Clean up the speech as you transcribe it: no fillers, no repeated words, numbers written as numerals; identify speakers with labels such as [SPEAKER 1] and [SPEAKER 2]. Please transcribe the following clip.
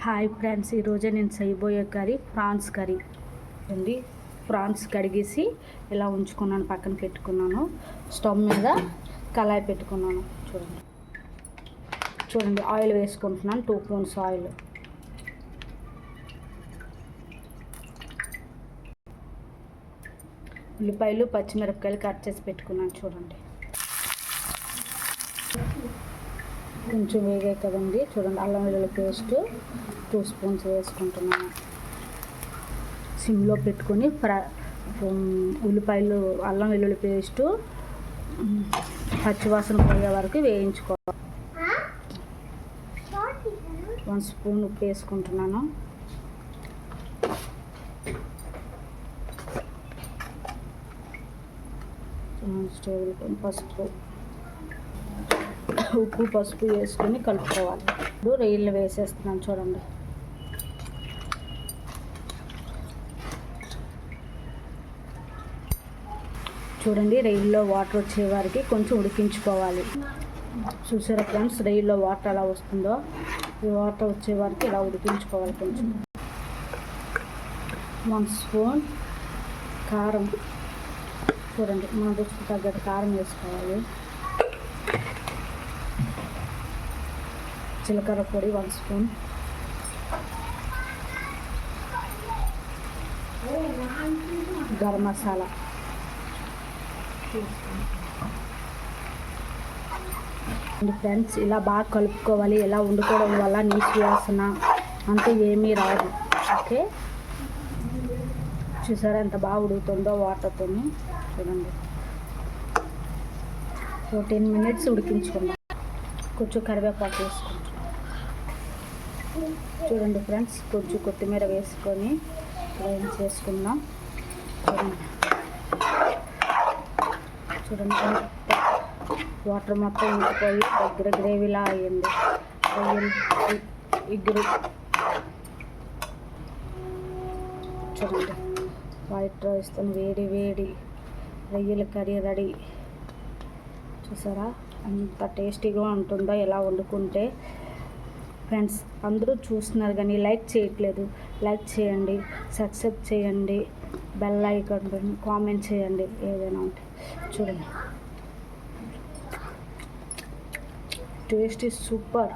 [SPEAKER 1] Hi friends, ఈరోజే నేను చేయబోయే కర్రీ ప్రాన్స్ కర్రీ అండి. ప్రాన్స్ కడిగేసి ఇలా ఉంచుకున్నాను, పక్కన పెట్టుకున్నాను. స్టవ్ మీద కళాయి పెట్టుకున్నాను. చూడండి ఆయిల్ వేసుకుంటున్నాను. 2 స్పూన్స్ ఆయిల్. ఉల్లిపాయలు పచ్చిమిరపకాయలు కట్ చేసి పెట్టుకున్నాను. చూడండి కొంచెం వేగాయి కదండి. చూడండి అల్లం వెల్లుల్లి పేస్ట్ 2 స్పూన్స్ వేసుకుంటున్నాను. సిమ్లో పెట్టుకొని ఉల్లిపాయలు అల్లం వెల్లుల్లి పేస్టు పచ్చివాసన పోయే వరకు వేయించుకోవాలి. 1 స్పూన్ ఉప్పు వేసుకుంటున్నాను. పసుపు ఉప్పు పసుపు వేసుకొని కలుపుకోవాలి. ఇప్పుడు రొయ్యలు వేసేస్తున్నాను. చూడండి రొయ్యల్లో వాటర్ వచ్చే వారికి కొంచెం ఉడికించుకోవాలి. చూసారా ఫ్రెండ్స్, రొయ్యల్లో వాటర్ ఎలా వస్తుందో, ఈ వాటర్ వచ్చే వారికి ఇలా ఉడికించుకోవాలి. కొంచెం 1 స్పూన్ కారం. చూడండి మన రుచికి తగ్గట్టు కారం వేసుకోవాలి. జీలకర్ర పొడి 1 స్పూన్. గరం మసాలా. ఫ్రెండ్స్, ఇలా బాగా కలుపుకోవాలి. ఇలా వండుకోవడం వల్ల నీసు వాసన అంతా ఏమీ రాదు. ఓకే, చూసారా ఎంత బాగా ఉడుకుతుందో వాటర్తో. చూడండి 10 మినిట్స్ ఉడికించుకుందాం. కొంచెం కరివేపాకు వేసుకుంటాం. చూడండి ఫ్రెండ్స్, కొంచెం కొత్తిమీర వేసుకొని ఫ్రై చేసుకుందాం. చూడండి వాటర్ మొత్తం ఇంకిపోయి దగ్గర గ్రేవీలా అయ్యింది. ఇగురు చూడండి వైట్ రైస్తో వేడి వేడి రొయ్యల కర్రీ రెడీ. చూసారా అంత టేస్టీగా ఉంటుందో ఎలా వండుకుంటే. ఫ్రెండ్స్, అందరూ చూస్తున్నారు కానీ లైక్ చేయట్లేదు. లైక్ చేయండి, సబ్స్క్రైబ్ చేయండి, బెల్ ఐకాన్ కామెంట్ చేయండి ఏదైనా ఉంటే. చూడండి టేస్ట్ ఈజ్ సూపర్.